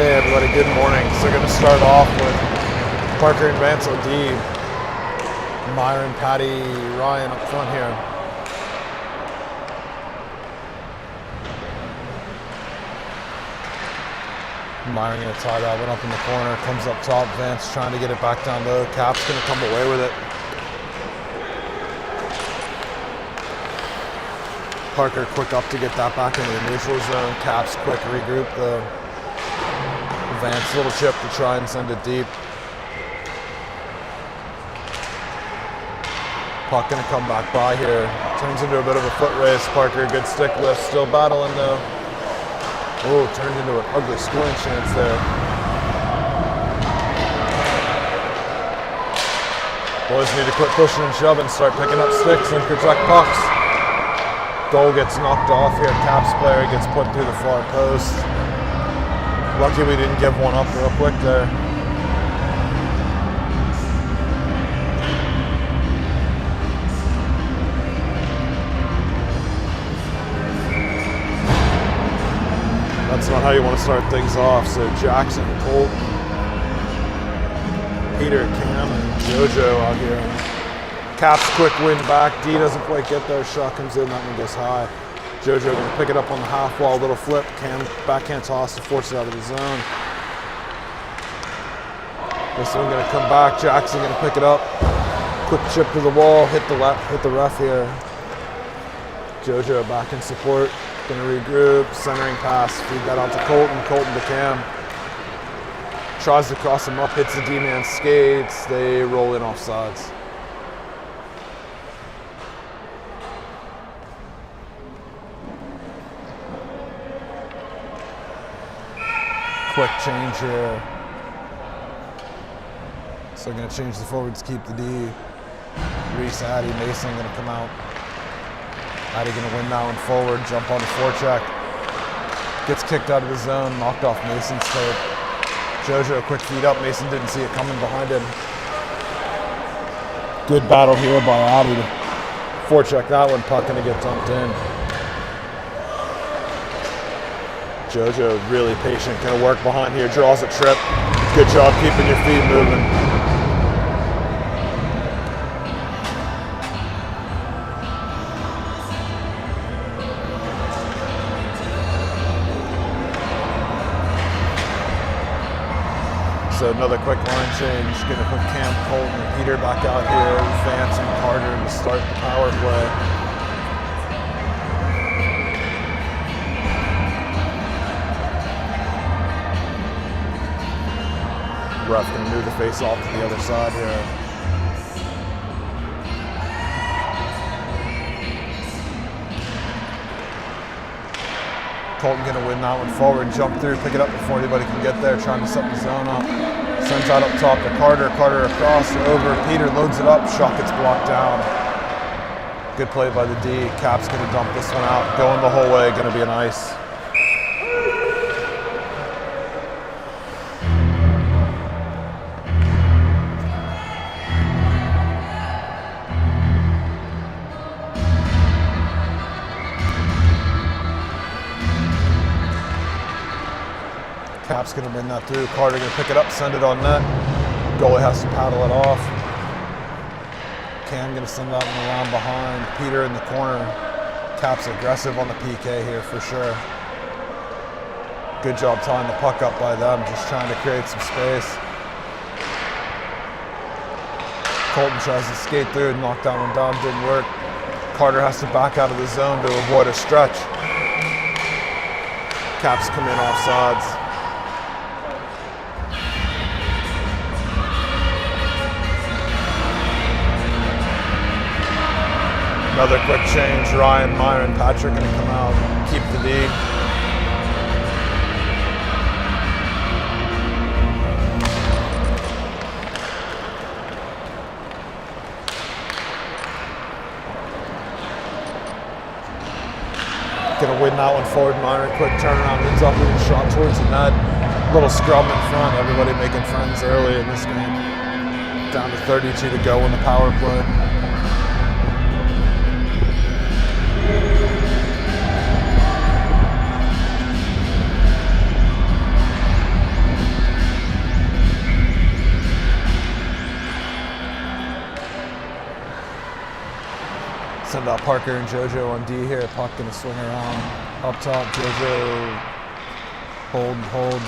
Hey everybody, good morning. So we're going to start off with Parker and Vance OD, Myron, Patty, Ryan up front here. Myron going to tie that one up in the corner, comes up top, Vance trying to get it back down low, Cap's going to come away with it. Parker quick up to get that back into the neutral zone, Cap's quick regroup the Vance little chip to try and send it deep. Puck gonna come back by here. Turns into a bit of a foot race. Parker, good stick lift, still battling though. Oh, turned into an ugly scoring chance there. Boys need to quit pushing and shoving, start picking up sticks and protect pucks. Goal gets knocked off here. Caps player gets put through the far post. Lucky we didn't give one up real quick there. That's not how you want to start things off. So Jackson, Colt, Peter, Cam, and JoJo out here. Caps quick win back. D doesn't quite get there. Shot comes in, that one goes high. JoJo gonna pick it up on the half wall, little flip, Cam backhand toss to force it out of the zone. This one gonna come back, Jackson gonna pick it up. Quick chip to the wall, hit the ref here. JoJo back in support, gonna regroup, centering pass, feed that out to Colton, Colton to Cam. Tries to cross him up, hits the D-man skates, they roll in offsides. Quick change here. So gonna change the forwards, keep the D. Reese, Addy, Mason gonna come out. Addy gonna win that one forward, jump on the forecheck. Gets kicked out of the zone, knocked off Mason's tape. JoJo quick feed up, Mason didn't see it coming behind him. Good battle here by Addy to forecheck that one, puck gonna get dumped in. JoJo really patient, gonna work behind here, draws a trip. Good job keeping your feet moving. So another quick line change, gonna put Cam, Colton, and Peter back out here, Vance and Carter to start the power play. Ref gonna move the face off to the other side here. Colton gonna win that one forward, jump through, pick it up before anybody can get there, trying to set the zone up. Sends out up top to Carter, Carter across, over, Peter loads it up, shot gets blocked down. Good play by the D, Cap's gonna dump this one out, going the whole way, gonna be an ice. Cap's gonna win that through. Carter gonna pick it up, send it on net. Goalie has to paddle it off. Cam gonna send that one around behind. Peter in the corner. Cap's aggressive on the PK here for sure. Good job tying the puck up by them, just trying to create some space. Colton tries to skate through and knock that one down, didn't work. Carter has to back out of the zone to avoid a stretch. Caps come in offsides. Another quick change, Ryan, Myron, Patrick gonna come out, keep the D. Gonna win that one forward, Myron, quick turnaround, ends up with a shot towards the net. Little scrum in front, everybody making friends early in this game. Down to 32 to go in the power play. got Parker and JoJo on D here. Puck gonna swing around up top. JoJo hold,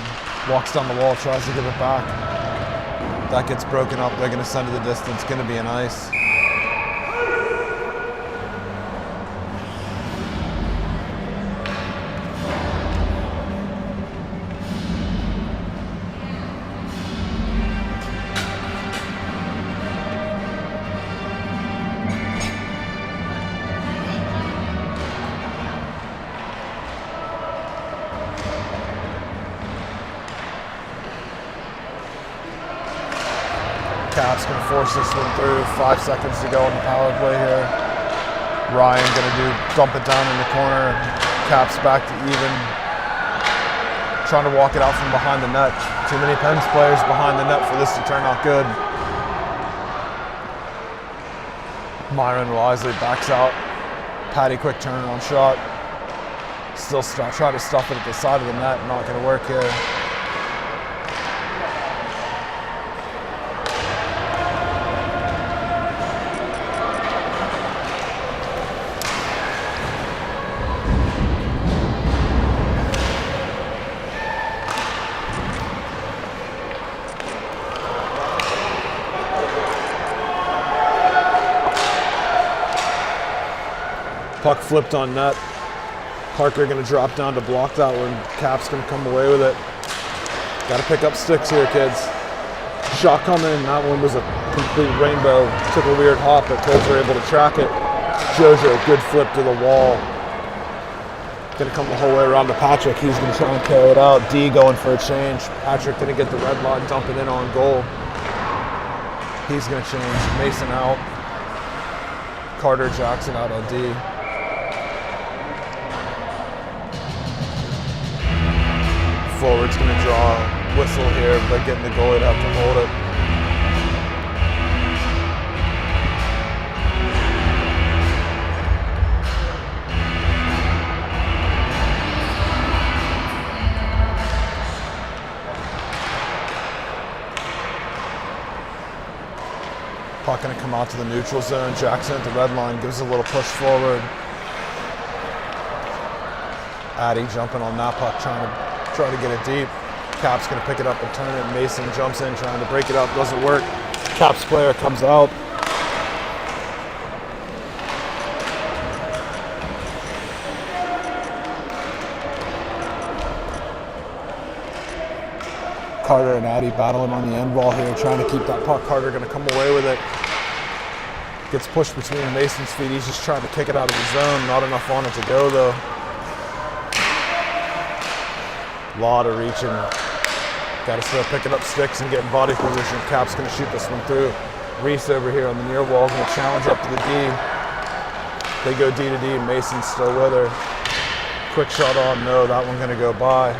walks down the wall, tries to give it back. That gets broken up. They're gonna send to the distance. Gonna be an ice. Caps gonna force this one through. 5 seconds to go on the power play here. Ryan gonna dump it down in the corner. Caps back to even. Trying to walk it out from behind the net. Too many Pens players behind the net for this to turn out good. Myron wisely backs out. Patty quick turnaround shot. Still try to stuff it at the side of the net. Not gonna work here. Puck flipped on net. Parker gonna drop down to block that one. Cap's gonna come away with it. Gotta pick up sticks here, kids. Shot coming, that one was a complete rainbow. Took a weird hop, but Colts were able to track it. JoJo, good flip to the wall. Gonna come the whole way around to Patrick. He's gonna try and carry it out. D going for a change. Patrick gonna get the red line, dump it in on goal. He's gonna change. Mason out. Carter Jackson out on D. Forward's going to draw a whistle here, but getting the goalie to have to hold it. Puck going to come out to the neutral zone. Jackson at the red line gives a little push forward. Addy jumping on that puck, trying to get it deep. Caps gonna pick it up and turn it. Mason jumps in, trying to break it up, doesn't work. Caps player comes out. Carter and Addy battling on the end wall here, trying to keep that puck. Carter gonna come away with it. Gets pushed between Mason's feet. He's just trying to kick it out of the zone. Not enough on it to go though. Lot of reaching. Got to start picking up sticks and getting body position. Cap's going to shoot this one through. Reese over here on the near wall going to challenge up to the D. They go D to D. Mason's still with her. Quick shot on. No, that one going to go by.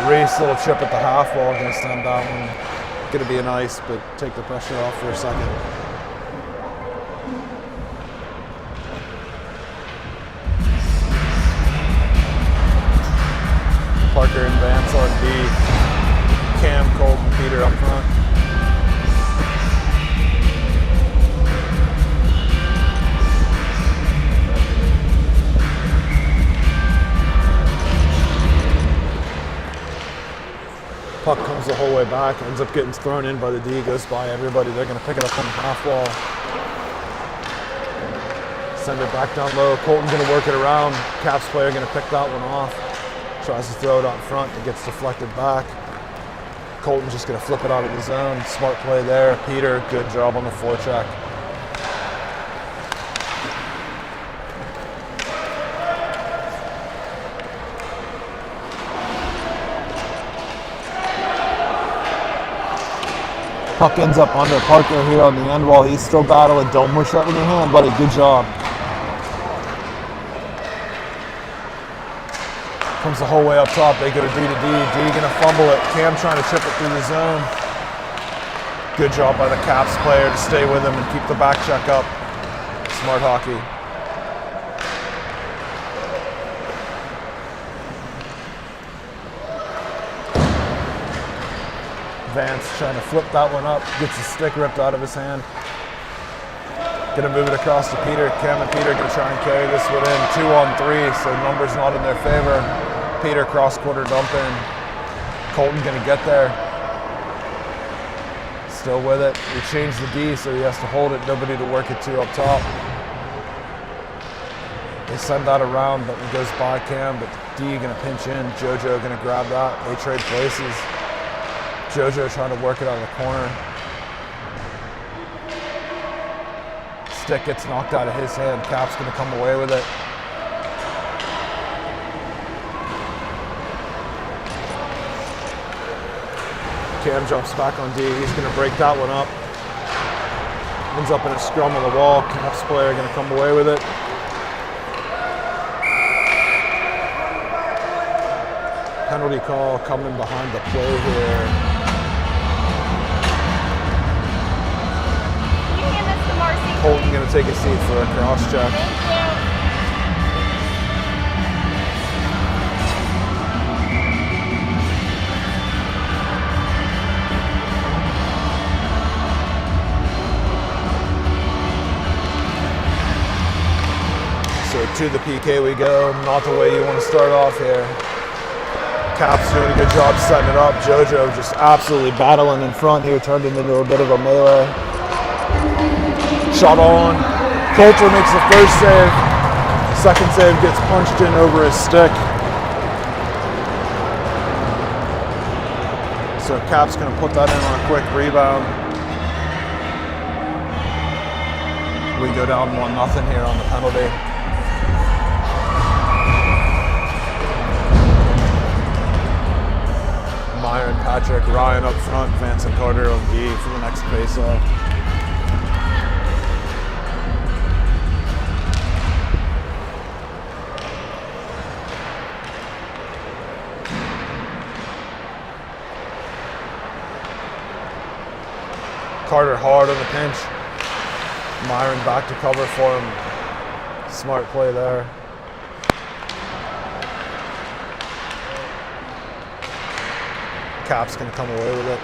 Reese, little chip at the half wall. Going to send that one. Going to be an ice, but take the pressure off for a second. Parker and Vance on D. Cam, Colton, Peter up front. Puck comes the whole way back, ends up getting thrown in by the D, goes by everybody. They're going to pick it up on the half wall. Send it back down low. Colton's going to work it around. Caps player going to pick that one off. Tries to throw it out front, it gets deflected back. Colton's just gonna flip it out of the zone. Smart play there. Peter, good job on the forecheck. Puck ends up under Parker here on the end wall. He's still battling. Don't mush that with your hand, buddy. Good job. Comes the whole way up top. They go to D to D. D gonna fumble it. Cam trying to chip it through the zone. Good job by the Caps player to stay with him and keep the back check up. Smart hockey. Vance trying to flip that one up. Gets the stick ripped out of his hand. Gonna move it across to Peter. Cam and Peter gonna try and carry this one in. 2-on-3, so numbers not in their favor. Peter cross quarter dump in. Colton gonna get there. Still with it. We changed the D, so he has to hold it. Nobody to work it to up top. They send that around, but it goes by Cam, but D gonna pinch in. Jojo gonna grab that. They trade places. Jojo trying to work it out of the corner. Stick gets knocked out of his hand. Cap's gonna come away with it. Cam jumps back on D. He's gonna break that one up. Ends up in a scrum on the wall. Cap's player gonna come away with it. Penalty call coming behind the play here. Colton gonna take a seat for a cross check. So to the PK we go. Not the way you want to start off here. Cap's doing a good job setting it up. Jojo just absolutely battling in front here, turned it into a bit of a melee. Shot on. Coulter makes the first save. Second save gets punched in over his stick. So Cap's gonna put that in on a quick rebound. We go down 1-0 here on the penalty. Myron, Patrick, Ryan up front, Vance and Carter on D for the next face-off. Carter hard on the pinch. Myron back to cover for him. Smart play there. Cap's gonna come away with it.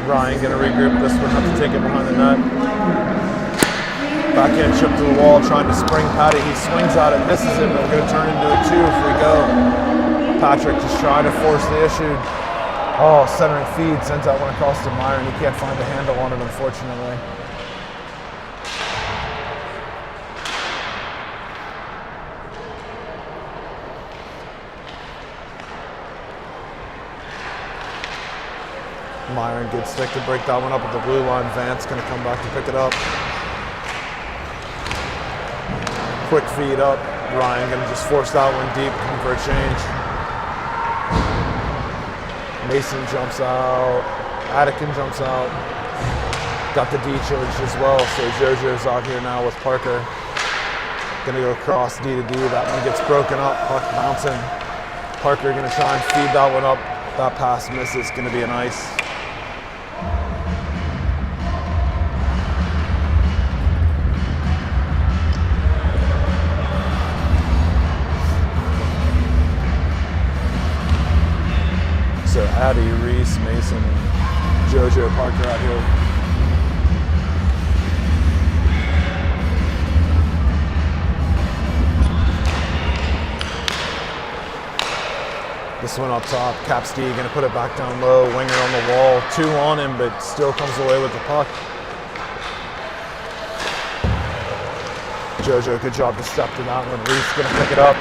Ryan gonna regroup this one, have to take it behind the net. Backhand chip to the wall, trying to spring Patty. He swings at it, misses it, but we're gonna turn into a 2 if we go. Patrick just trying to force the issue. Oh, centering feed, sends that one across to Myron. He can't find a handle on it, unfortunately. Myron, good stick to break that one up at the blue line. Vance gonna come back to pick it up. Quick feed up. Ryan gonna just force that one deep, come for a change. Mason jumps out. Attican jumps out. Got the D charged as well, so Jojo's out here now with Parker. Gonna go across D to D. That one gets broken up, puck bouncing. Parker gonna try and feed that one up. That pass misses, gonna be an ice. So Addy, Reese, Mason, Jojo, Parker out here. This one up top, Cap Steve gonna put it back down low, winger on the wall, 2 on him, but still comes away with the puck. Jojo, good job to step to that one. Reese gonna pick it up.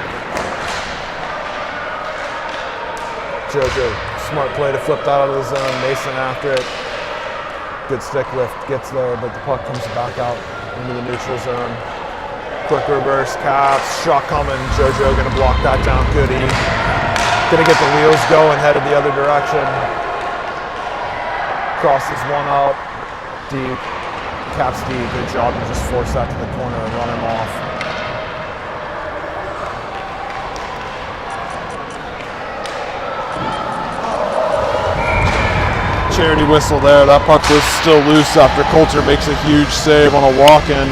Jojo, smart play to flip that out of the zone. Mason after it. Good stick lift, gets there, but the puck comes back out into the neutral zone. Quick reverse, Caps, shot coming. Jojo gonna block that down, goodie. Gonna get the wheels going, headed the other direction. Crosses one out, deep. Caps deep, good job to just force that to the corner and run him off. Charity whistle there. That puck was still loose after Coulter makes a huge save on a walk-in.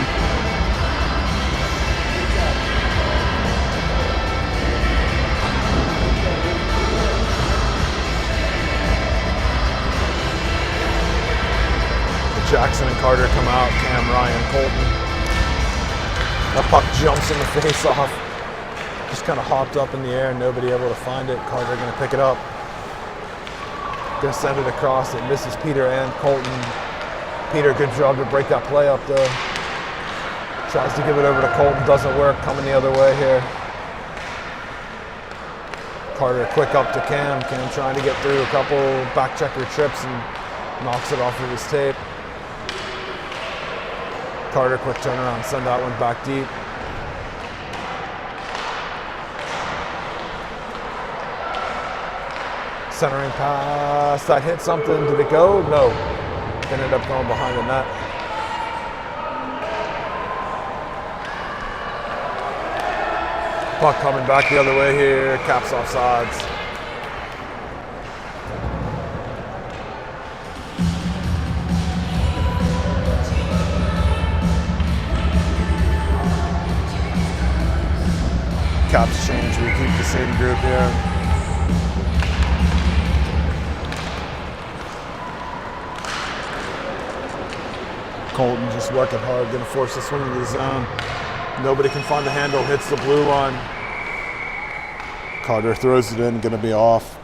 Jackson and Carter come out. Cam, Ryan, Colton. That puck jumps in the face-off. Just kind of hopped up in the air, nobody able to find it. Carter gonna pick it up. Gonna send it across. It misses Peter and Colton. Peter, good job to break that play up though. Tries to give it over to Colton, doesn't work. Coming the other way here. Carter quick up to Cam. Cam trying to get through a couple back checker trips and knocks it off of his tape. Carter quick turnaround, send that one back deep. Centering pass, that hit something. Did it go? No. Ended up going behind the net. Puck coming back the other way here. Caps offsides. Caps change. We keep the same group here. Colton just working hard, gonna force this one into the zone. Nobody can find the handle, hits the blue line. Carter throws it in, gonna be off.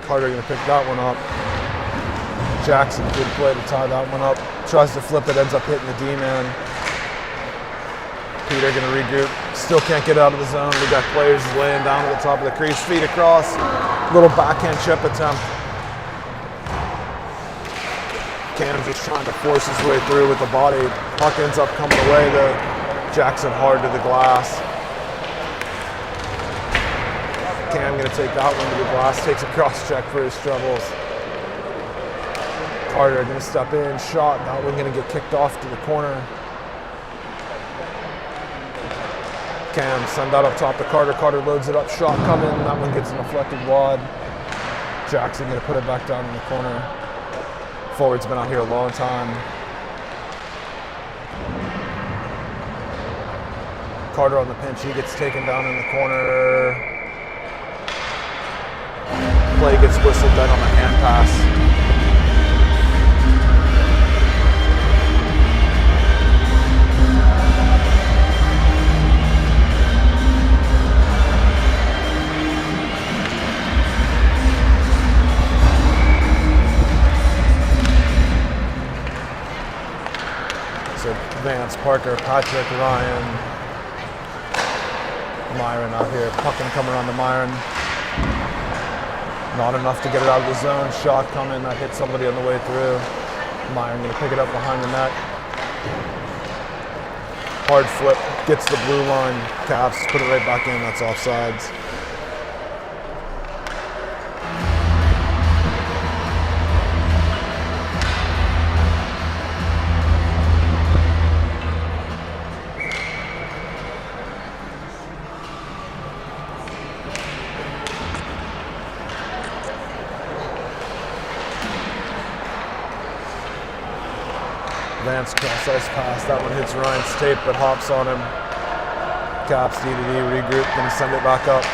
Carter gonna pick that one up. Jackson, good play to tie that one up. Tries to flip it, ends up hitting the D-man. Peter gonna regroup. Still can't get out of the zone. We got players laying down at the top of the crease, feet across. Little backhand chip attempt. Cam just trying to force his way through with the body. Puck ends up coming away though. Jackson hard to the glass. Cam gonna take that one to the glass, takes a cross check for his troubles. Carter gonna step in, shot, that one gonna get kicked off to the corner. Cam, send that up top to Carter. Carter loads it up, shot coming, that one gets an deflected wad. Jackson gonna put it back down in the corner. Forward's been out here a long time. Carter on the pinch, he gets taken down in the corner. Play gets whistled then on the hand pass. So Vance, Parker, Patrick, Ryan, Myron out here. Puck and come around to Myron. Not enough to get it out of the zone. Shot coming, that hit somebody on the way through. Myron gonna pick it up behind the net. Hard flip, gets the blue line. Caps, put it right back in, that's offsides. Vance cross ice pass, that one hits Ryan's tape but hops on him. Caps D-to-D, regroup, gonna send it back up.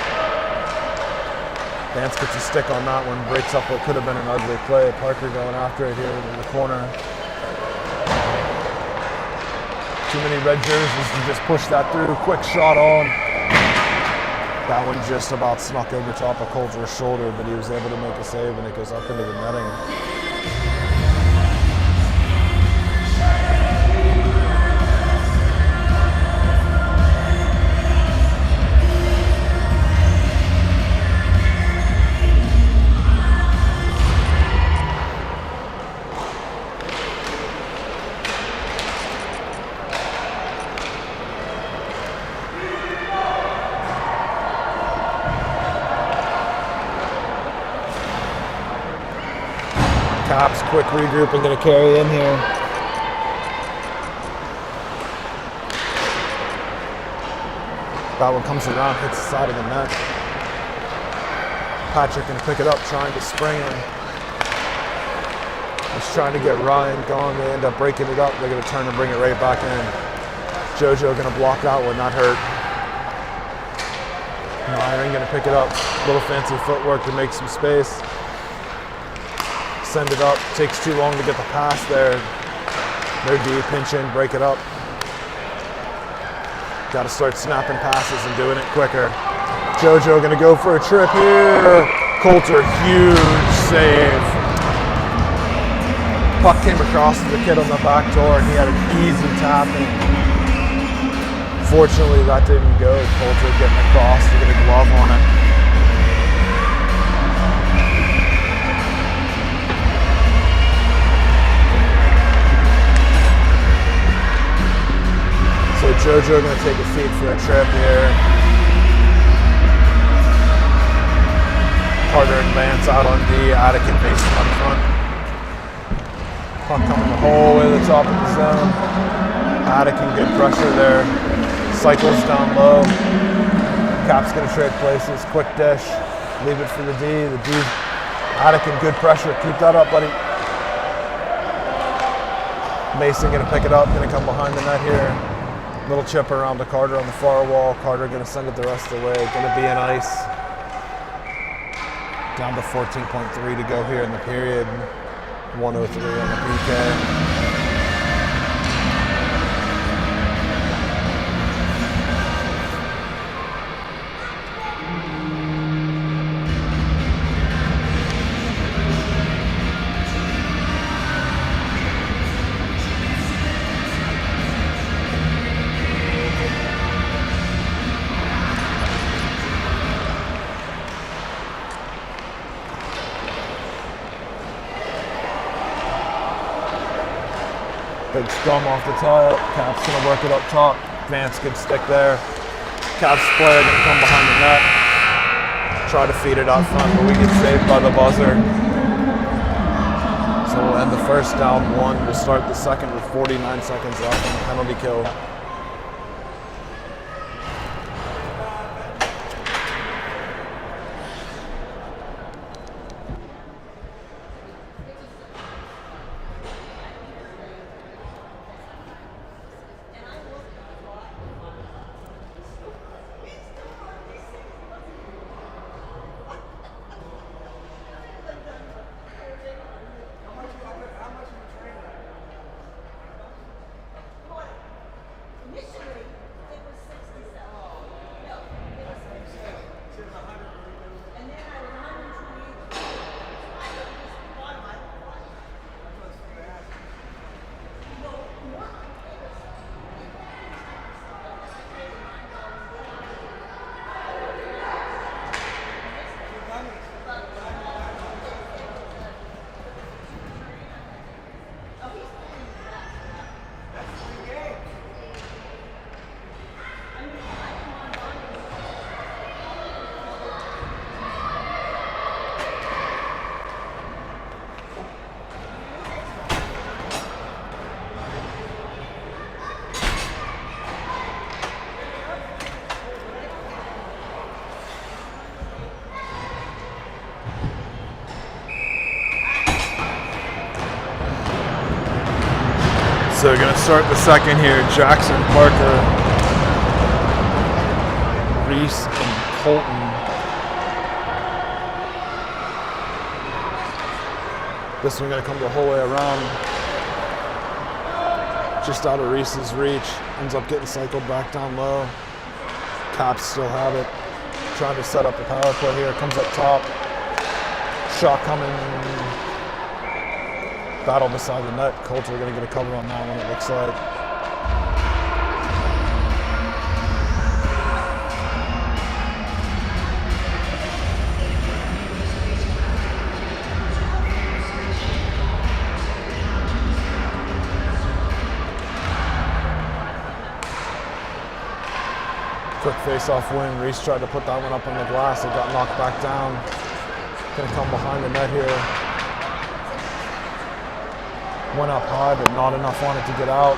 Vance gets a stick on that one, breaks up what could have been an ugly play. Parker going after it here in the corner. Too many red jerseys to just push that through, quick shot on. That one just about snuck over top of Coulter's shoulder, but he was able to make a save and it goes up into the netting. Caps, quick regroup and gonna carry in here. That one comes around, hits the side of the net. Patrick gonna pick it up, trying to spring him. He's trying to get Ryan going. They end up breaking it up. They're gonna turn and bring it right back in. JoJo gonna block that one, not hurt. Myron gonna pick it up. Little fancy footwork to make some space. Send it up. Takes too long to get the pass there. They're D, pinch in, break it up. Got to start snapping passes and doing it quicker. JoJo gonna go for a trip here. Coulter, huge save. Puck came across to the kid on the back door and he had an easy tap in. Fortunately that didn't go. Coulter getting across to get a glove on it. So JoJo gonna take a feed for a trip here. Carter and Vance out on D, Attica facing on front. Puck coming the whole way to the top of the zone. Attica can get pressure there. Cycles down low. Cap's gonna trade places, quick dish. Leave it for the D. The D, Attica good pressure, keep that up, buddy. Mason gonna pick it up, gonna come behind the net here. Little chip around to Carter on the far wall. Carter gonna send it the rest of the way. Gonna be an ice. Down to 14.3 to go here in the period. 103 on the PK. Big scrum off the top. Cap's gonna work it up top. Vance good stick there. Cap's player gonna come behind the net. Try to feed it out front, but we get saved by the buzzer. So we'll end the first down 1. We'll start the second with 49 seconds left on the penalty kill. So we're gonna start the second here. Jackson, Parker, Reese, and Colton. This one gonna come the whole way around. Just out of Reese's reach. Ends up getting cycled back down low. Caps still have it. Trying to set up the power play here. Comes up top. Shot coming. Battle beside the net. Coulter gonna get a cover on that one, it looks like. Quick face-off win. Reese tried to put that one up on the glass. It got knocked back down. Gonna come behind the net here. Went up high, but not enough on it to get out.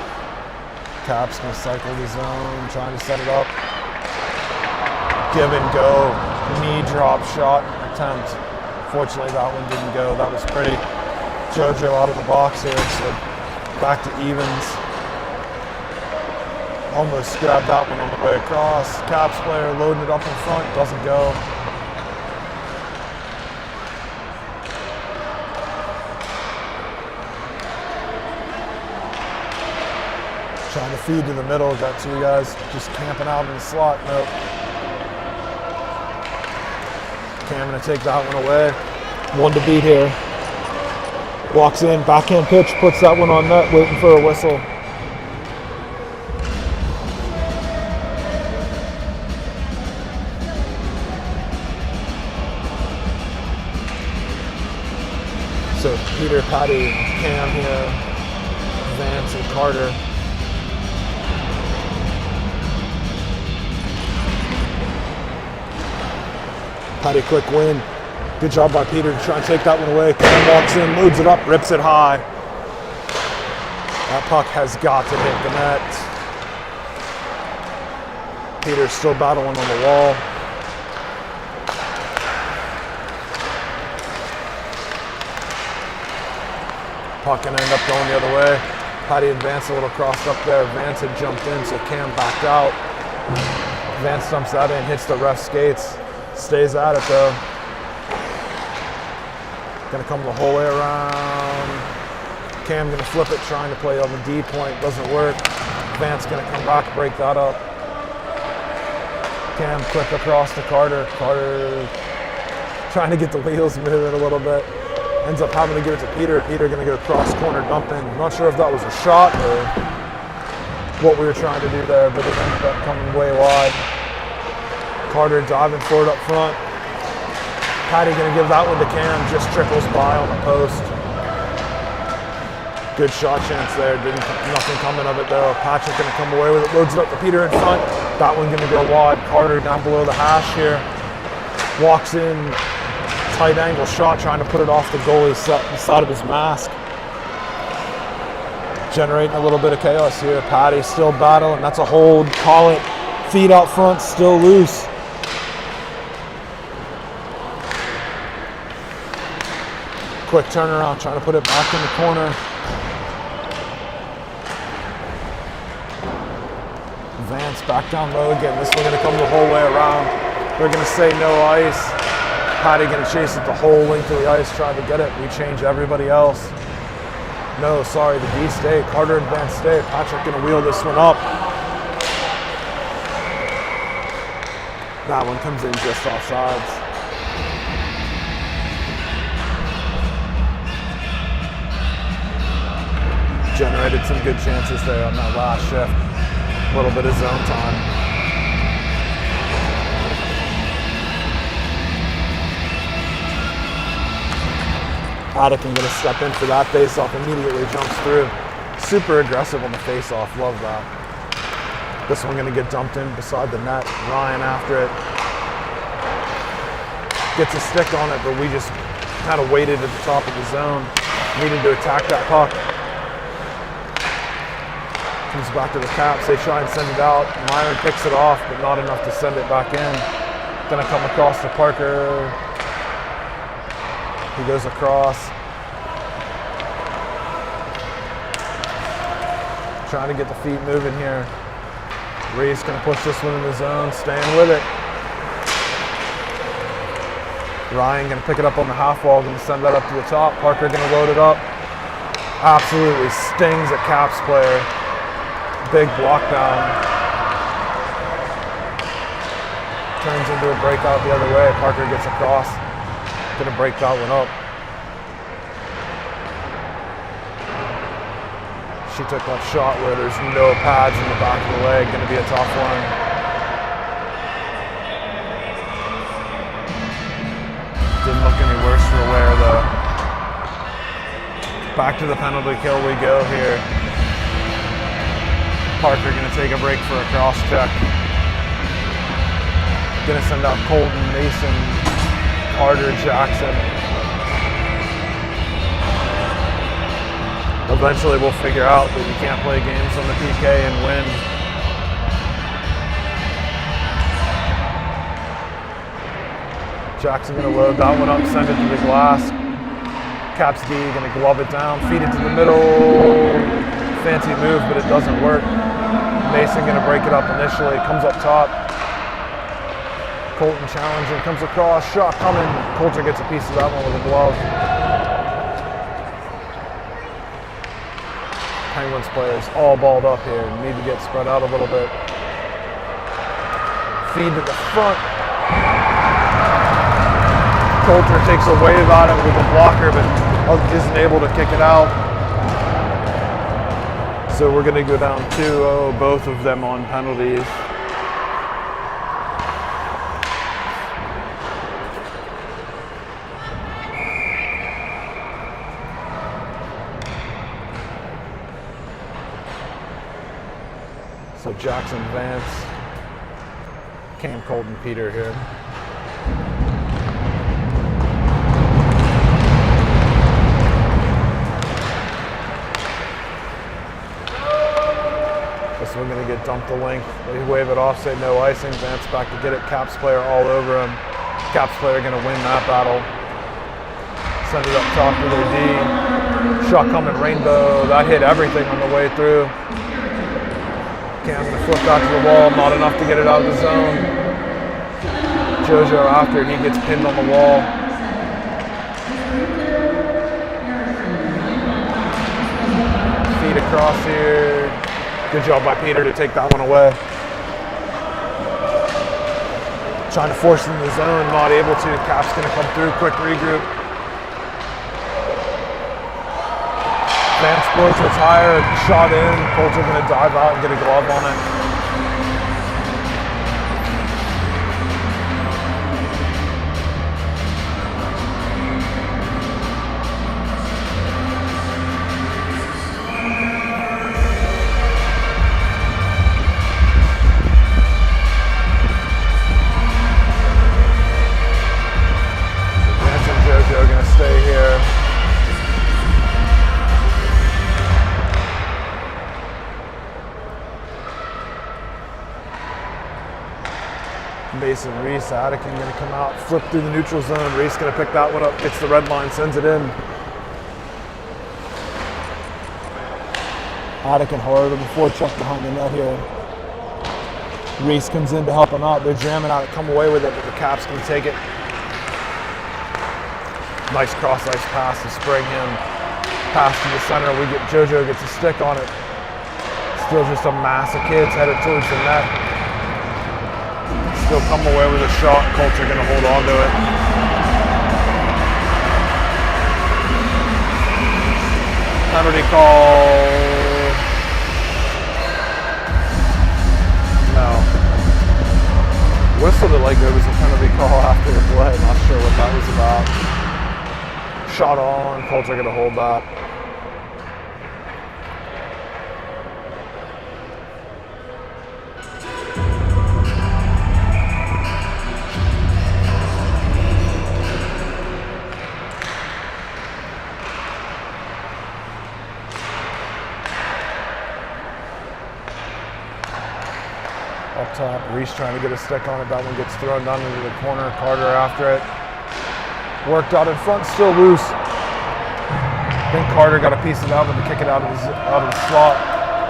Cap's gonna cycle the zone, trying to set it up. give and go knee drop shot attempt. Fortunately, that one didn't go. That was pretty. JoJo out of the box here, so back to evens. Almost grabbed that one on the way across. Caps player loading it up in front, doesn't go. Trying to feed to the middle, got two guys just camping out in the slot. Nope. Cam gonna take that one away. One to beat here. Walks in, backhand pitch, puts that one on net, waiting for a whistle. So Peter, Patty, Cam here, Vance and Carter. Patty, quick win. Good job by Peter to try and take that one away. Cam walks in, loads it up, rips it high. That puck has got to hit the net. Peter's still battling on the wall. Puck can end up going the other way. Patty and Vance a little crossed up there. Vance had jumped in, so Cam backed out. Vance dumps that in, hits the ref skates. Stays at it though. Gonna come the whole way around. Cam gonna flip it, trying to play on the D point, doesn't work. Vance gonna come back, break that up. Cam quick across to Carter. Carter trying to get the wheels moving a little bit. Ends up having to give it to Peter. Peter gonna go cross corner dump in. Not sure if that was a shot or what we were trying to do there, but it ended up coming way wide. Carter diving for it up front. Patty gonna give that one to Cam, just trickles by on the post. Good shot chance there, nothing coming of it though. Patrick gonna come away with it, loads it up to Peter in front. That one gonna go wide. Carter down below the hash here. Walks in, tight angle shot, trying to put it off the goalie's side of his mask. Generating a little bit of chaos here. Patty still battling, that's a hold, call it. Feet out front, still loose. Quick turnaround, trying to put it back in the corner. Vance back down low again. This one's gonna come the whole way around. They're gonna say no ice. Patty gonna chase it the whole length of the ice, trying to get it. We change everybody else. No, sorry, the D stay. Carter and Vance stay. Patrick gonna wheel this one up. That one comes in just off sides. Generated some good chances there on that last shift. A little bit of zone time. Attican gonna step in for that face-off, immediately jumps through. Super aggressive on the face-off, love that. This one gonna get dumped in beside the net. Ryan after it. Gets a stick on it, but we just kind of waited at the top of the zone. Needed to attack that puck. Comes back to the Caps, they try and send it out. Myron picks it off, but not enough to send it back in. Gonna come across to Parker. He goes across. Trying to get the feet moving here. Reese gonna push this one in the zone, staying with it. Ryan gonna pick it up on the half wall, gonna send that up to the top. Parker gonna load it up. Absolutely stings a Caps player. Big block down. Turns into a breakout the other way. Parker gets across. Gonna break that one up. She took that shot where there's no pads in the back of the leg. Gonna be a tough one. Didn't look any worse for wear though. Back to the penalty kill we go here. Parker gonna take a break for a cross check. Gonna send out Colton, Mason, Carter, Jackson. Eventually we'll figure out that you can't play games on the PK and win. Jackson gonna load that one up, send it to the glass. Caps D gonna glove it down, feed it to the middle. Fancy move, but it doesn't work. Mason gonna break it up initially, comes up top. Colton challenging, comes across, shot coming. Coulter gets a piece of that one with a glove. Penguins players all balled up here, need to get spread out a little bit. Feed to the front. Coulter takes a wave on it with a blocker, but isn't able to kick it out. So we're gonna go down 2-0, both of them on penalties. So Jackson, Vance, Cam, Colton, Peter here. This one gonna get dumped the length. They wave it off, say no icing. Vance back to get it. Caps player all over him. Caps player gonna win that battle. Send it up top to their D. Shot coming, Rainbow. That hit everything on the way through. Cam's gonna flip back to the wall, not enough to get it out of the zone. Jojo after, he gets pinned on the wall. Feed across here. Good job by Peter to take that one away. Trying to force it in the zone, not able to. Cap's gonna come through, quick regroup. Vance blows retired, shot in. Coulter gonna dive out and get a glove on it. Vance and Jojo gonna stay here. Mason, Reese, Attican gonna come out, flip through the neutral zone. Reese gonna pick that one up, gets the red line, sends it in. Attican hard on the forecheck behind the net here. Reese comes in to help him out. They're jamming out, come away with it, but the Caps can take it. Nice cross ice pass to spring him. Pass to the center. Jojo gets a stick on it. Still just a mass of kids headed towards the net. Still come away with a shot. Coulter gonna hold on to it. Penalty call. No. Whistled it like there was a penalty call after the play. Not sure what that was about. Shot on. Coulter gonna hold that. Up top, Reese trying to get a stick on it. That one gets thrown down into the corner. Carter after it. Worked out in front, still loose. I think Carter got a piece of that one to kick it out of the slot.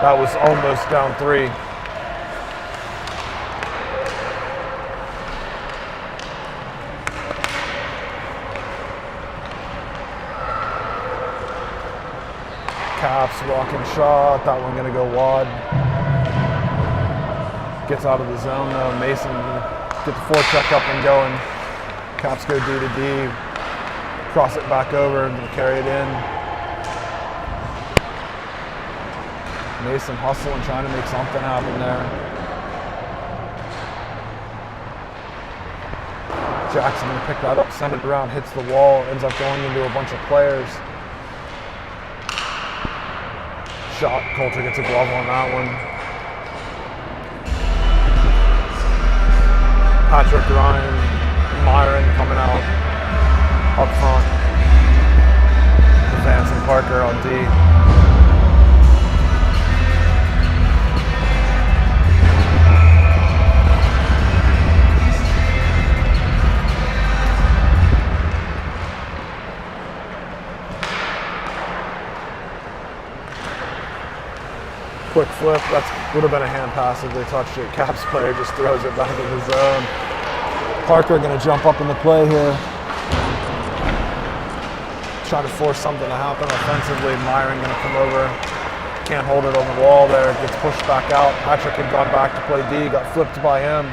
That was almost down 3. Caps, walking shot. That one gonna go wide. Gets out of the zone though. Mason get the forecheck up and going. Caps go D to D. Cross it back over and carry it in. Mason hustling, trying to make something happen there. Jackson gonna pick that up, send it around, hits the wall, ends up going into a bunch of players. Shot, Coulter gets a glove on that one. Patrick Ryan, Myron coming out up front. Vance and Parker on D. Quick flip, that would have been a hand pass if they touched it. Caps player just throws it back in the zone. Parker gonna jump up in the play here. Trying to force something to happen offensively. Myron gonna come over. Can't hold it on the wall there. Gets pushed back out. Patrick had gone back to play D. Got flipped by him.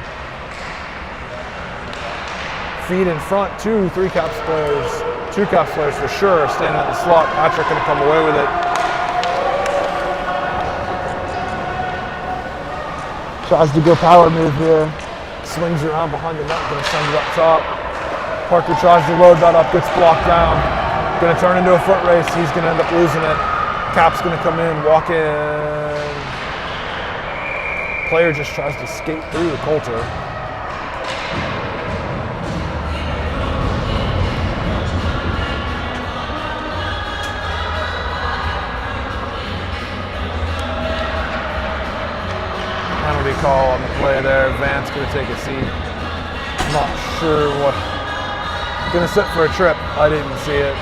Feed in front, 3 Caps players. 2 Caps players for sure standing at the slot. Patrick gonna come away with it. Tries to go power move here. Swings around behind the net. Gonna send it up top. Parker tries to load that up. Gets blocked down. Gonna turn into a foot race. He's gonna end up losing it. Cap's gonna come in, walk in. Player just tries to skate through the Coulter. Penalty call on the play there. Vance gonna take a seat. Not sure what. Gonna sit for a trip. I didn't see it.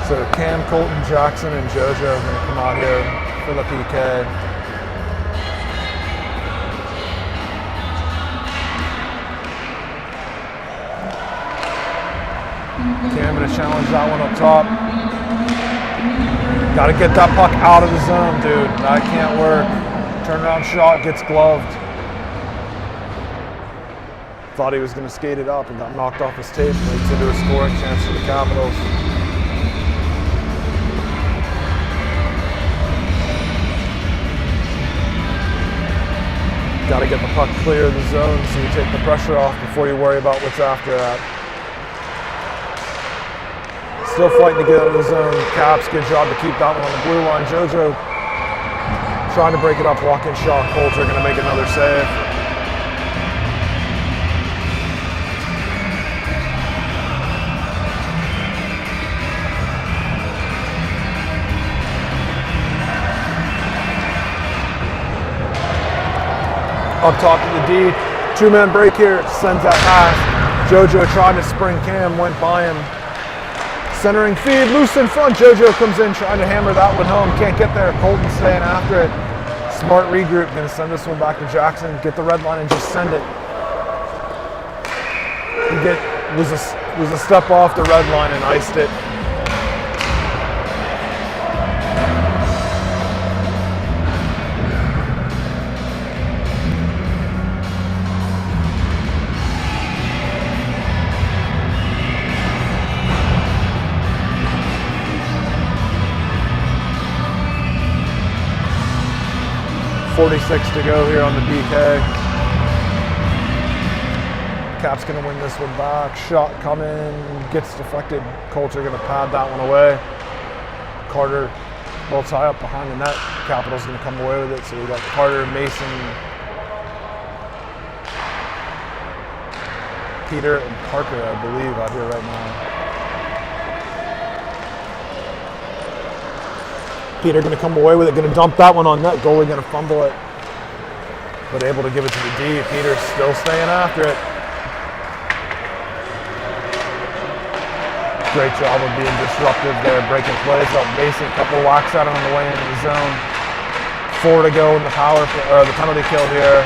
So Cam, Colton, Jackson, and JoJo are going to come out here for the PK. Cam going to challenge that one up top. Got to get that puck out of the zone, dude. That can't work. Turnaround shot gets gloved. Thought he was going to skate it up and got knocked off his tape. Leads into a scoring chance for the Capitals. Got to get the puck clear of the zone so you take the pressure off before you worry about what's after that. Still fighting to get out of the zone. Caps, good job to keep that one on the blue line. JoJo trying to break it up, walk-in shot. Coulter going to make another save. Up top to the D, 2-man break here, sends that pass. JoJo tried to spring Cam, went by him. Centering feed, loose in front. JoJo comes in trying to hammer that one home. Can't get there. Colton staying after it. Smart regroup, gonna send this one back to Jackson. Get the red line and just send it. He was a step off the red line and iced it. .46 to go here on the PK. Cap's gonna win this one back. Shot coming, gets deflected. Coulter gonna pad that one away. Carter will tie up behind the net. Capitals gonna come away with it. So we got Carter, Mason, Peter, and Parker, I believe, out here right now. Peter gonna come away with it, gonna dump that one on net. Goalie gonna fumble it, but able to give it to the D. Peter's still staying after it. Great job of being disruptive there, breaking plays up. Mason, couple whacks at him on the way into the zone. 4 to go in the the penalty kill here.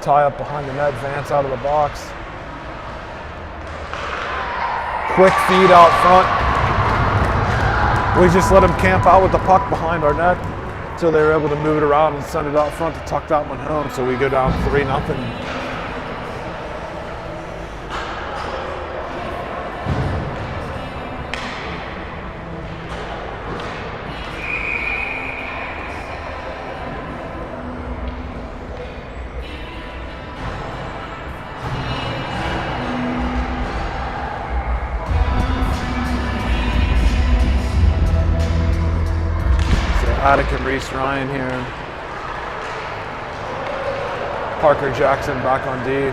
Tie up behind the net, Vance out of the box. Quick feed out front. We just let them camp out with the puck behind our net until they were able to move it around and send it out front to tuck that one home. So we go down 3-0. Attic and Reese Ryan here. Parker Jackson back on D.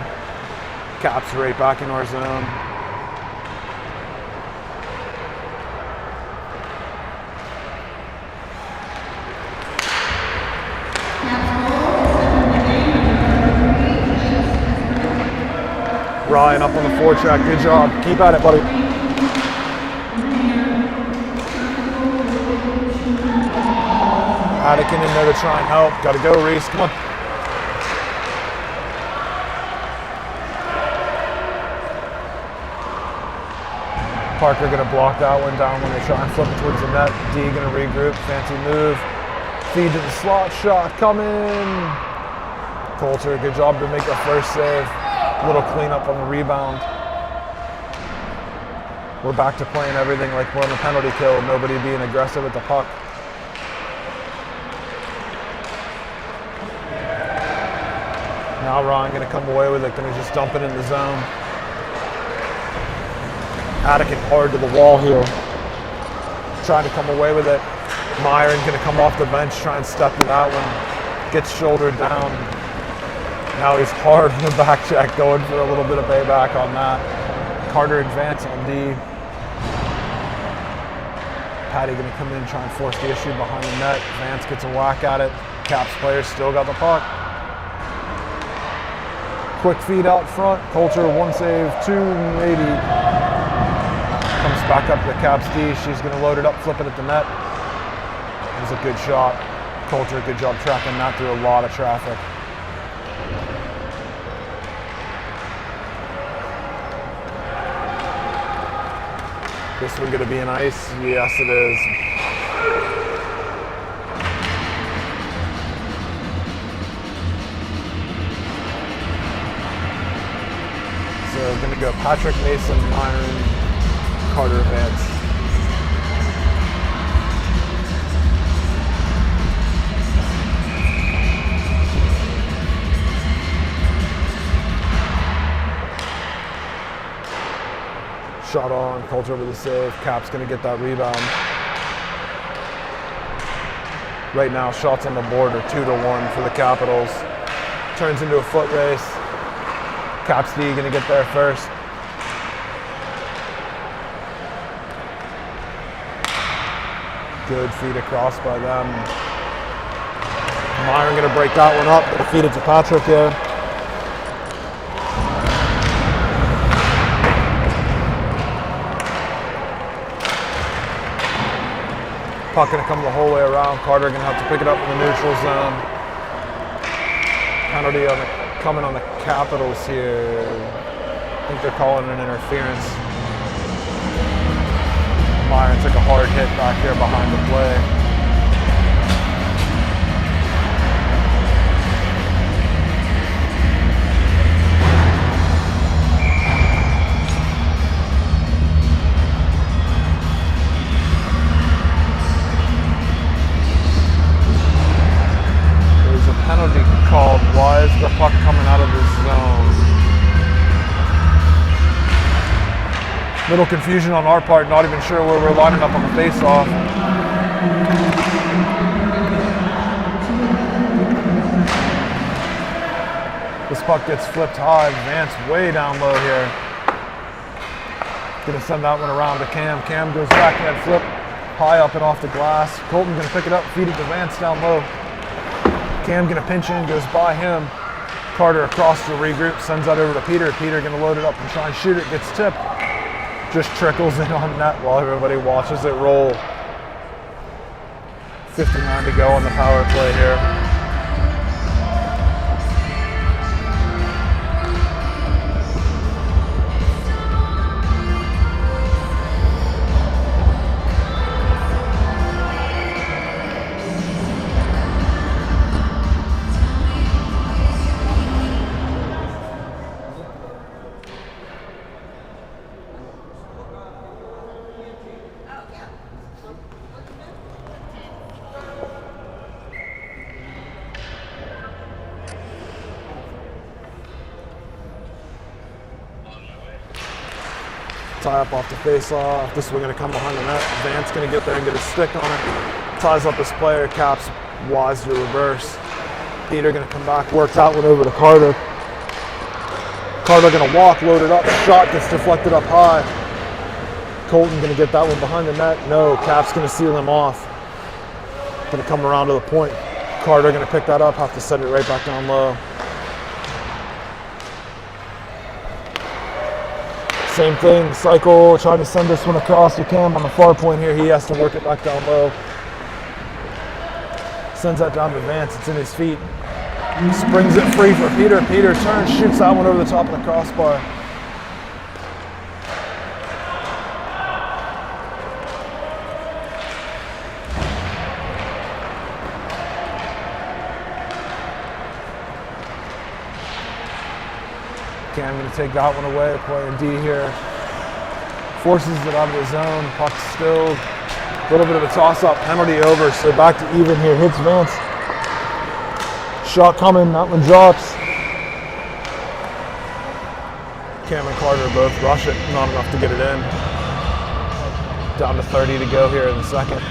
Caps right back in our zone. Ryan up on the forecheck. Good job. Keep at it, buddy. Attican in there to try and help. Got to go, Reese. Come on. Parker going to block that one down when they try and flip it towards the net. D going to regroup. Fancy move. Feed to the slot. Shot coming. Coulter, good job to make the first save. Little cleanup on the rebound. We're back to playing everything like we're on the penalty kill. Nobody being aggressive at the puck. Now Ryan going to come away with it. Going to just dump it in the zone. Attican hard to the wall here. Trying to come away with it. Myron going to come off the bench, try and step to that one. Gets shouldered down. Now he's hard in the back check, going for a little bit of payback on that. Carter advance on D. Patty going to come in, try and force the issue behind the net. Vance gets a whack at it. Caps players still got the puck. Quick feed out front. Coulter, one save, two maybe. Comes back up to the Caps D. She's going to load it up, flip it at the net. It was a good shot. Coulter, good job tracking that through a lot of traffic. This one going to be an ice? Yes, it is. So going to go Patrick, Mason, Myron, Carter, Vance. Shot on, Coulter with the save. Cap's going to get that rebound. Right now, shots on the board are 2-1 for the Capitals. Turns into a foot race. Caps D going to get there first. Good feed across by them. Myron going to break that one up. Gonna feed it to Patrick here. Puck going to come the whole way around. Carter going to have to pick it up in the neutral zone. Penalty on coming on the Capitals here. I think they're calling an interference. Myron took a hard hit back here behind the play. Penalty called. Why is the puck coming out of the zone? Little confusion on our part, not even sure where we're lining up on the face-off. This puck gets flipped high. Vance way down low here. Gonna send that one around to Cam. Cam goes backhand flip, high up and off the glass. Colton gonna pick it up, feed it to Vance down low. Cam gonna pinch in, goes by him. Carter across to regroup, sends that over to Peter. Peter gonna load it up and try and shoot it, gets tipped. Just trickles in on net while everybody watches it roll. 59 to go on the power play here. Tie up off the face-off. This one going to come behind the net. Vance going to get there and get a stick on it. Ties up his player. Caps wise to reverse. Peter going to come back, work that one over to Carter. Carter going to walk, load it up. Shot gets deflected up high. Colton going to get that one behind the net. No, Cap's going to seal him off. Going to come around to the point. Carter going to pick that up, have to set it right back down low. Same thing, cycle, trying to send this one across to Cam on the far point here. He has to work it back down low. Sends that down to Vance, it's in his feet. Springs it free for Peter. Peter turns, shoots that one over the top of the crossbar. Cam going to take that one away, playing D here. Forces it out of the zone, puck still. A little bit of a toss-up, penalty over, so back to even here. Hits Vance. Shot coming, that one drops. Cam and Carter both rush it, not enough to get it in. Down to 30 to go here in the second.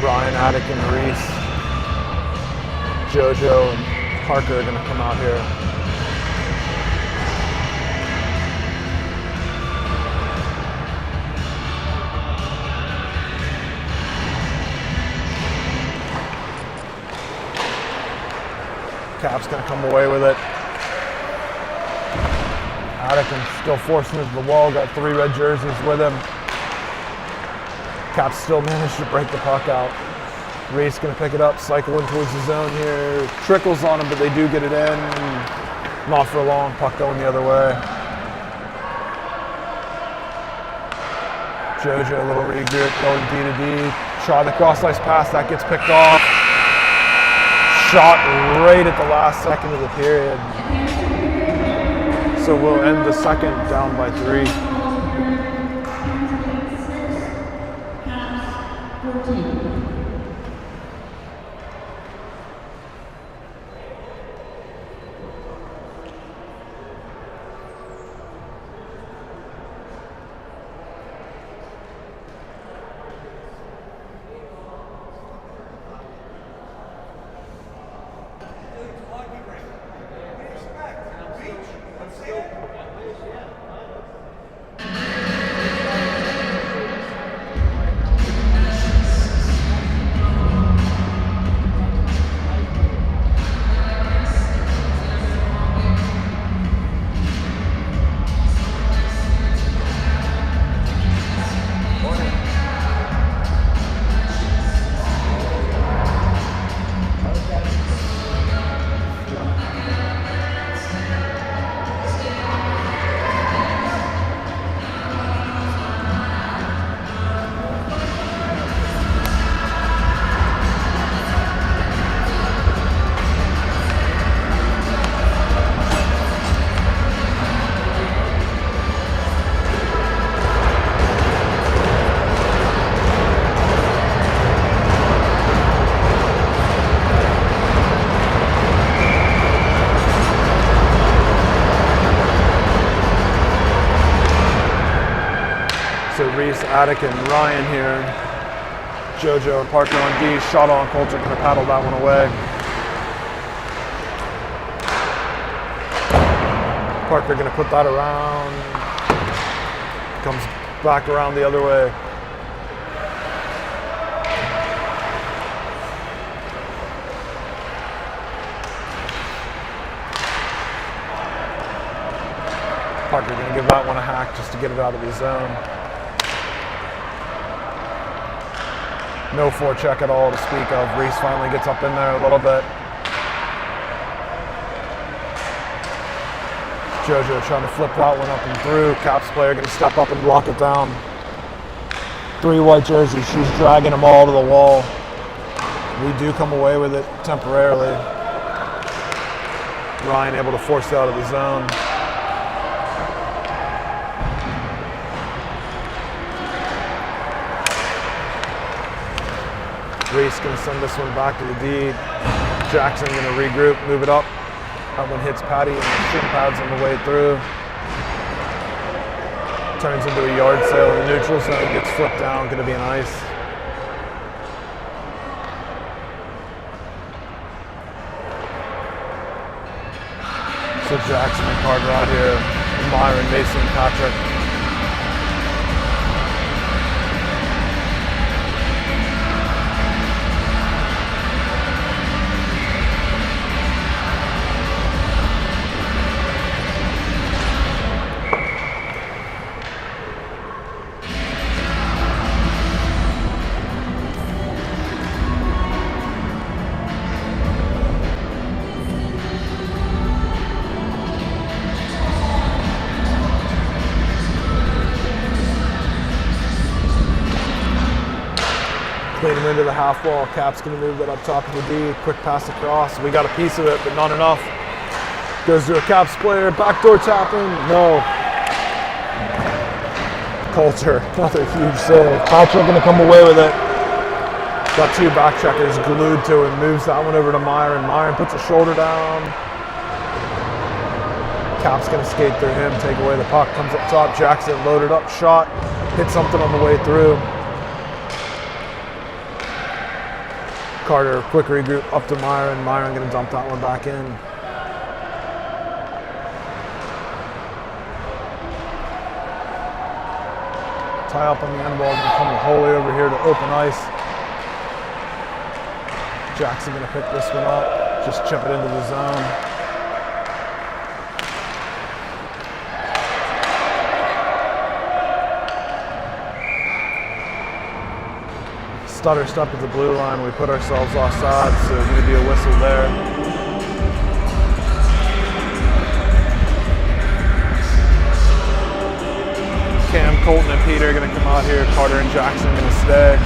Ryan, Attic, and Reese. Jojo and Parker are going to come out here. Cap's going to come away with it. Attic still forcing it to the wall, got 3 red jerseys with him. Cap still managed to break the puck out. Reese going to pick it up, cycle in towards the zone here. Trickles on him, but they do get it in. Not for long, puck going the other way. Jojo, a little regroup, going D to D. Try the cross-ice pass, that gets picked off. Shot right at the last second of the period. So we'll end the second down by 3. Reese, Attic, and Ryan here. Jojo and Parker on D. Shot on Coulter, going to paddle that one away. Parker going to put that around. Comes back around the other way. Parker going to give that one a hack just to get it out of the zone. No forecheck at all to speak of. Reese finally gets up in there a little bit. Jojo trying to flip that one up and through. Caps player going to step up and block it down. 3 white jerseys. She's dragging them all to the wall. We do come away with it temporarily. Ryan able to force it out of the zone. Reese going to send this one back to the D. Jackson going to regroup, move it up. That one hits Patty and the shin pads on the way through. Turns into a yard sale in the neutral zone, gets flipped down, going to be an ice. So Jackson and Carter out here. Myron, Mason, Patrick. Clean him into the half wall. Cap's gonna move that up top of the D. Quick pass across. We got a piece of it, but not enough. Goes to a Caps player. Backdoor tapping. No. Coulter, another huge save. Patrick gonna come away with it. Got two back checkers glued to him. Moves that one over to Myron. Myron puts a shoulder down. Cap's gonna skate through him, take away the puck. Comes up top. Jackson loaded up, shot. Hit something on the way through. Carter, quick regroup up to Myron. Myron gonna dump that one back in. Tie up on the end wall, gonna come wholly over here to open ice. Jackson gonna pick this one up, just chip it into the zone. Stutter step at the blue line, we put ourselves offside, so there's gonna be a whistle there. Cam, Colton, and Peter are gonna come out here. Carter and Jackson are gonna stay.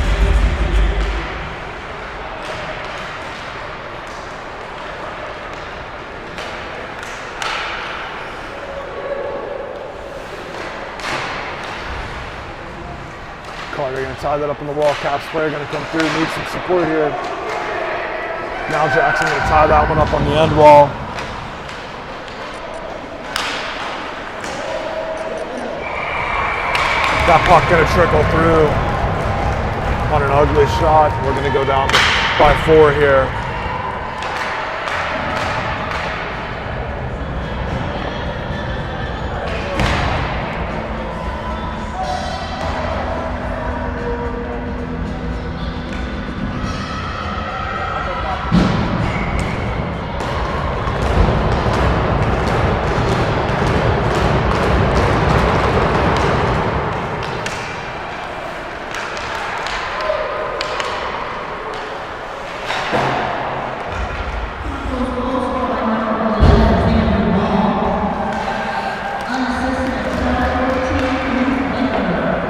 Carter gonna tie that up on the wall. Caps player gonna come through, need some support here. Now Jackson gonna tie that one up on the end wall. That puck gonna trickle through on an ugly shot. We're gonna go down by 4 here.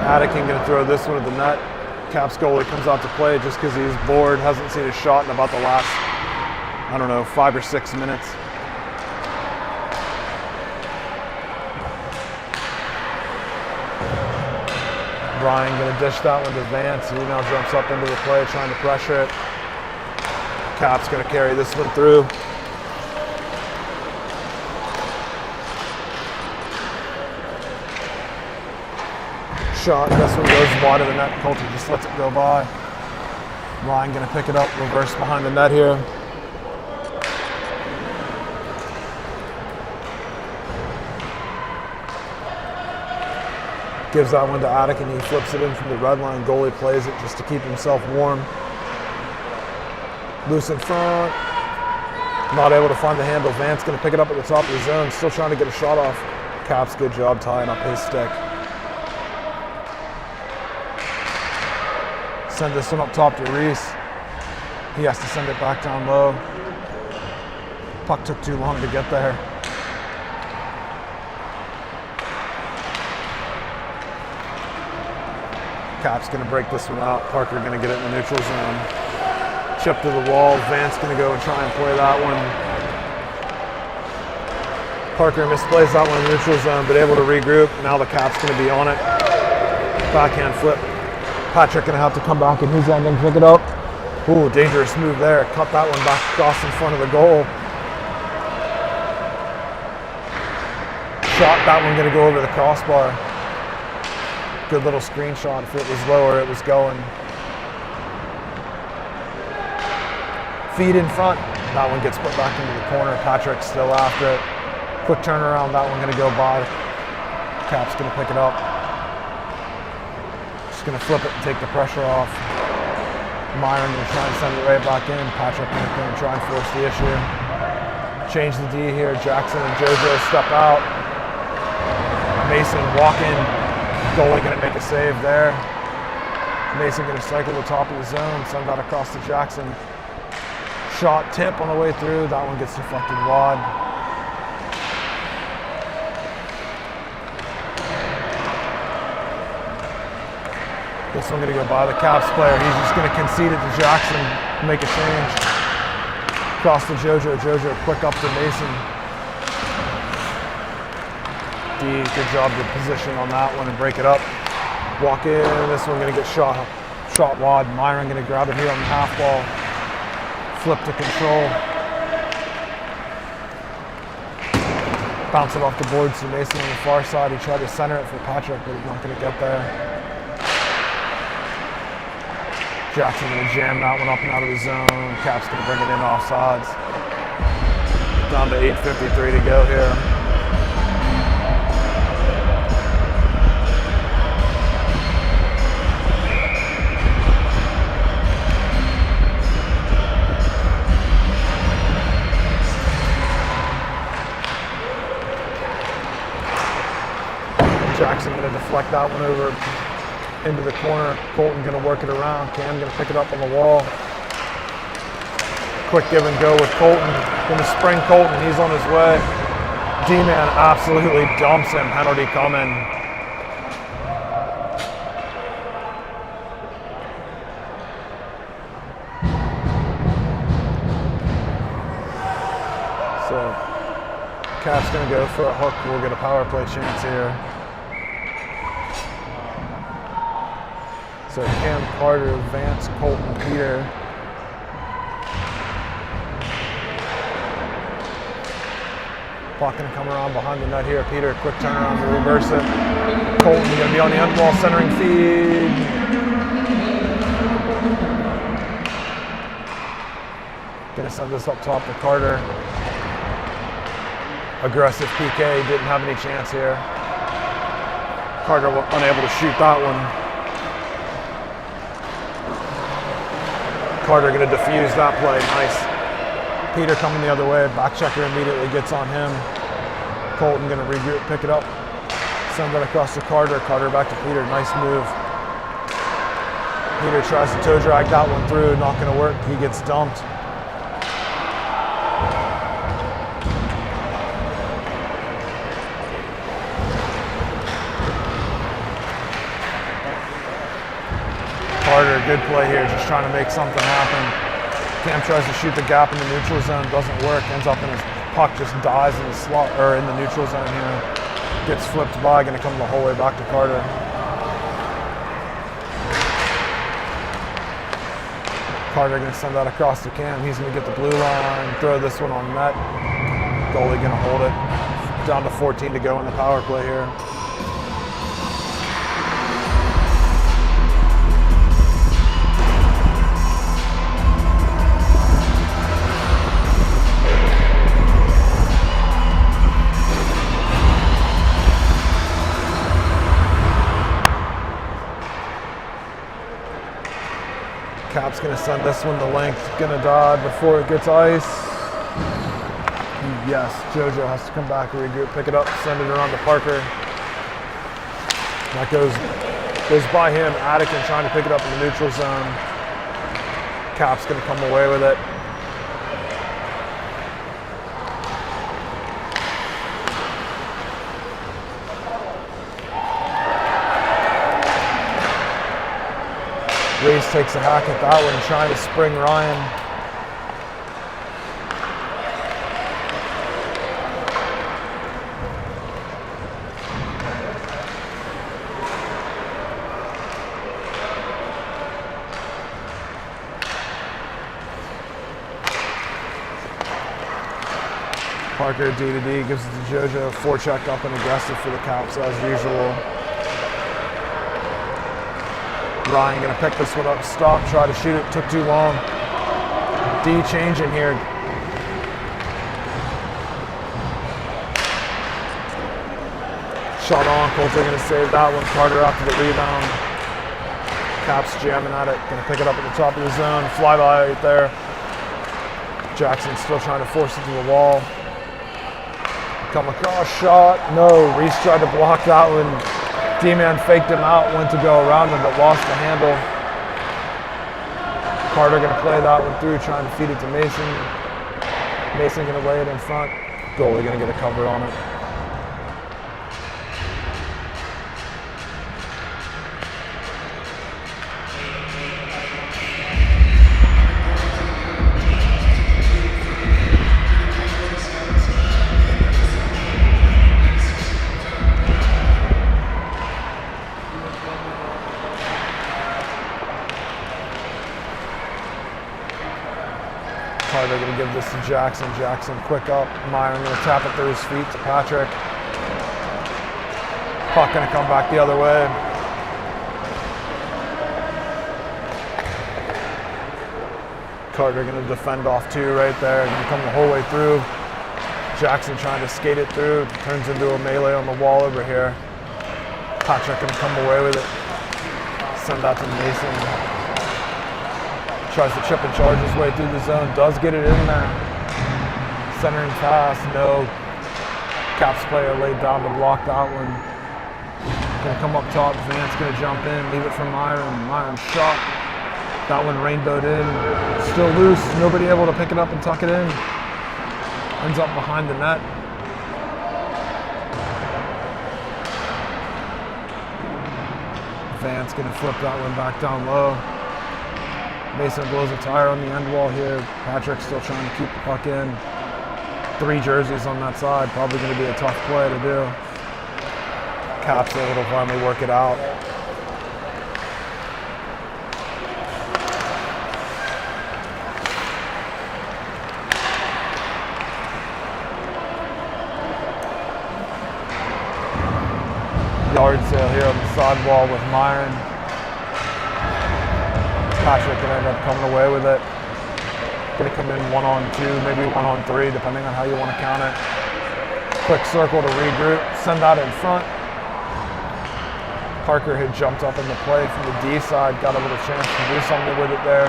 Anakin gonna throw this one at the net. Caps goalie comes out to play just because he's bored, hasn't seen a shot in about the last, I don't know, 5 or 6 minutes. Brian gonna dish that one to Vance. He now jumps up into the play, trying to pressure it. Caps gonna carry this one through. Shot, this one goes wide of the net. Coulter just lets it go by. Ryan gonna pick it up, reverse behind the net here. Gives that one to Attic and he flips it in from the red line. Goalie plays it just to keep himself warm. Loose in front. Not able to find the handle. Vance gonna pick it up at the top of the zone. Still trying to get a shot off. Caps, good job tying up his stick. Send this one up top to Reese. He has to send it back down low. Puck took too long to get there. Cap's gonna break this one out. Parker gonna get it in the neutral zone. Chip to the wall. Vance gonna go and try and play that one. Parker misplays that one in the neutral zone, but able to regroup. Now the Cap's gonna be on it. Backhand flip. Patrick gonna have to come back in his end and pick it up. Ooh, dangerous move there. Cut that one back across in front of the goal. Shot, that one gonna go over the crossbar. Good little screenshot. If it was lower, it was going. Feed in front. That one gets put back into the corner. Patrick still after it. Quick turnaround, that one gonna go by. Cap's gonna pick it up. Gonna flip it and take the pressure off. Myron gonna try and send it right back in. Patrick gonna try and force the issue. Change the D here. Jackson and JoJo step out. Mason walk in. Goalie gonna make a save there. Mason gonna cycle the top of the zone. Send that across to Jackson. Shot tip on the way through. That one gets deflected wide. This one gonna go by the Caps player. He's just gonna concede it to Jackson, make a change. Cross to Jojo. Jojo quick up to Mason. D, good job to position on that one and break it up. Walk in. This one gonna get shot wide. Myron gonna grab it here on the half wall. Flip to control. Bounce it off the boards to Mason on the far side. He tried to center it for Patrick, but he's not gonna get there. Jackson gonna jam that one up and out of the zone. Caps gonna bring it in offsides. Down to 8:53 to go here. Jackson gonna deflect that one over into the corner. Colton gonna work it around. Cam gonna pick it up on the wall. Quick give and go with Colton. Gonna spring Colton, he's on his way. D-Man absolutely dumps him, penalty coming. So, Cap's gonna go for a hook. We'll get a power play chance here. So Cam, Carter, Vance, Colton, Peter. Puck gonna come around behind the net here. Peter, quick turnaround to reverse it. Colton gonna be on the end wall, centering feed. Gonna send this up top to Carter. Aggressive PK, didn't have any chance here. Carter unable to shoot that one. Carter gonna defuse that play, nice. Peter coming the other way, back checker immediately gets on him. Colton gonna regroup, pick it up, send that across to Carter. Carter back to Peter, nice move. Peter tries to toe drag that one through, not gonna work, he gets dumped. Carter, good play here, just trying to make something happen. Cam tries to shoot the gap in the neutral zone, doesn't work, ends up in his puck, just dies in the slot or in the neutral zone here. Gets flipped by, gonna come the whole way back to Carter. Carter gonna send that across to Cam. He's gonna get the blue line, throw this one on net. Goalie gonna hold it. Down to 14 to go in the power play here. Cap's gonna send this one to length, gonna dive before it gets ice. Yes, Jojo has to come back and regroup, pick it up, send it around to Parker. That goes by him. Attican trying to pick it up in the neutral zone. Cap's gonna come away with it. Reese takes a hack at that one, trying to spring Ryan. Parker D to D, gives it to Jojo, forecheck up and aggressive for the Caps as usual. Ryan gonna pick this one up, stop, try to shoot it, took too long. D changing here. Shot on, Colter gonna save that one, Carter after the rebound. Caps jamming at it, gonna pick it up at the top of the zone, flyby right there. Jackson still trying to force it to the wall. Come across, shot, no, Reese tried to block that one. D-Man faked him out, went to go around him, but lost the handle. Carter gonna play that one through, trying to feed it to Mason. Mason gonna lay it in front. Goalie gonna get a cover on it. Carter going to give this to Jackson. Jackson quick up. Myron going to tap it through his feet to Patrick. Puck going to come back the other way. Carter going to defend off two right there. Going to come the whole way through. Jackson trying to skate it through. Turns into a melee on the wall over here. Patrick going to come away with it. Send that to Mason. Tries to chip and charge his way through the zone. Does get it in there. Centering fast. No. Caps player laid down to block that one. Going to come up top. Vance going to jump in. Leave it for Myron. Myron shot. That one rainbowed in. Still loose. Nobody able to pick it up and tuck it in. Ends up behind the net. Vance going to flip that one back down low. Mason blows a tire on the end wall here. Patrick's still trying to keep the puck in. 3 jerseys on that side. Probably going to be a tough play to do. Caps able to finally work it out. Yard sale here on the side wall with Myron. Patrick can end up coming away with it. Going to come in 1-on-2, maybe 1-on-3, depending on how you want to count it. Quick circle to regroup, send that in front. Parker had jumped up in the play from the D side, got a little chance to do something with it there.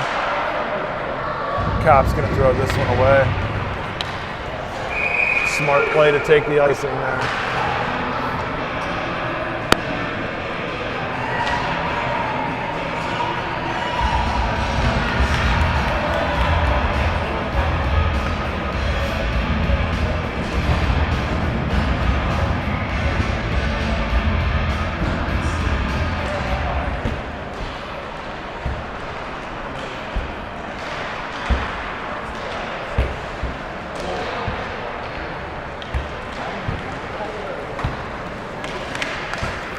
Cap's going to throw this one away. Smart play to take the icing there.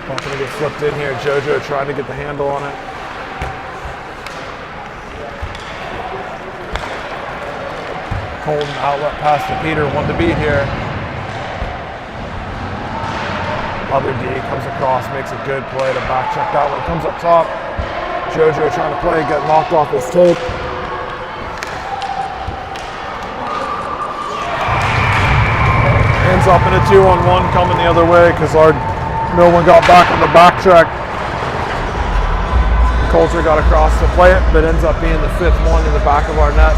Not going to get flipped in here. JoJo trying to get the handle on it. Colton outlet pass to Peter, one to beat here. Other D comes across, makes a good play to back check that one. Comes up top. JoJo trying to play, get knocked off his tape. Ends up in a 2-on-1 coming the other way because no one got back on the back check. Coulter got across to play it, but ends up being the 5th one in the back of our net.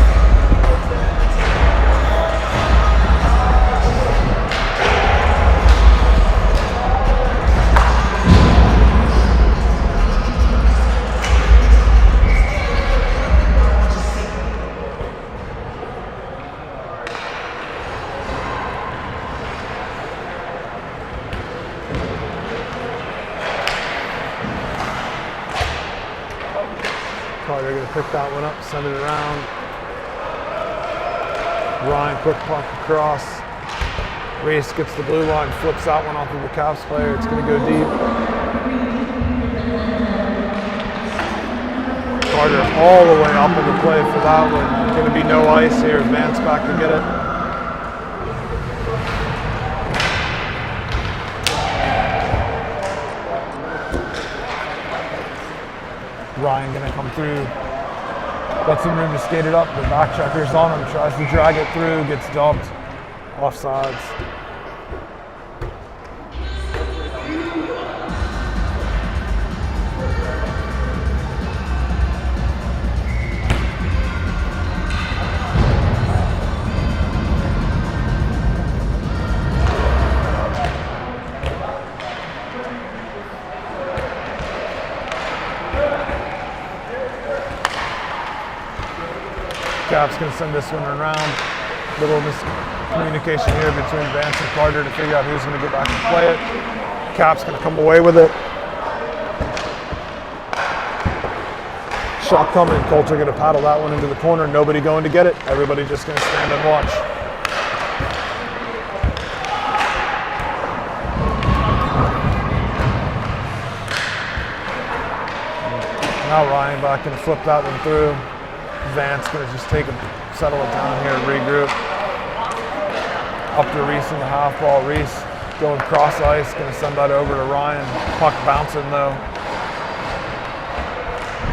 Carter going to pick that one up, send it around. Ryan, quick puck across. Reese gets the blue line, flips that one off of the Caps player. It's going to go deep. Carter all the way up in the play for that one. Going to be no ice here. Vance back to get it. Ryan going to come through, got some room to skate it up, the back checker's on him, tries to drag it through, gets dumped, offsides. Cap's going to send this one around. Little miscommunication here between Vance and Carter to figure out who's going to get back and play it. Cap's going to come away with it. Shot coming. Coulter going to paddle that one into the corner. Nobody going to get it. Everybody just going to stand and watch. Now Ryan back going to flip that one through. Vance going to just settle it down here and regroup. Up to Reese in the half ball. Reese going cross ice, going to send that over to Ryan. Puck bouncing though.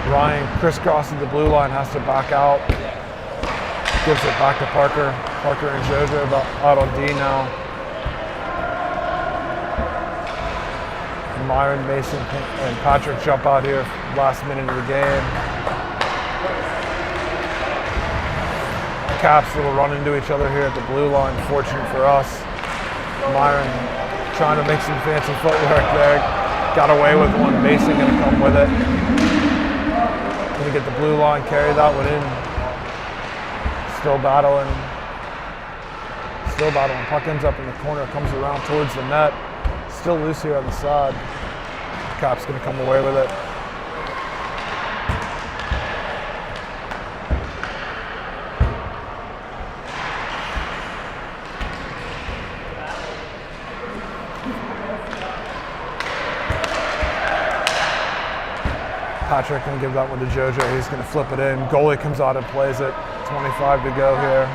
Ryan crisscrossing the blue line, has to back out. Gives it back to Parker. Parker and JoJo out on D now. And Myron, Mason, and Patrick jump out here last minute of the game. Caps will run into each other here at the blue line. Fortunate for us. Myron trying to make some fancy footwork there. Got away with one. Mason going to come with it. Going to get the blue line, carry that one in. Still battling. Puck ends up in the corner, comes around towards the net. Still loose here on the side. Caps going to come away with it. Patrick going to give that one to JoJo. He's going to flip it in. Goalie comes out and plays it. 25 to go here.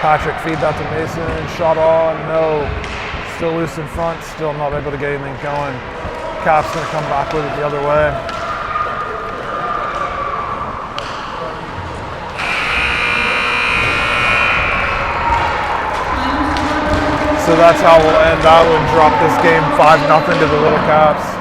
Patrick feed that to Mason. Shot on. No. Still loose in front. Still not able to get anything going. Cap's going to come back with it the other way. So that's how we'll end that one. Drop this game 5-0 to the Little Caps.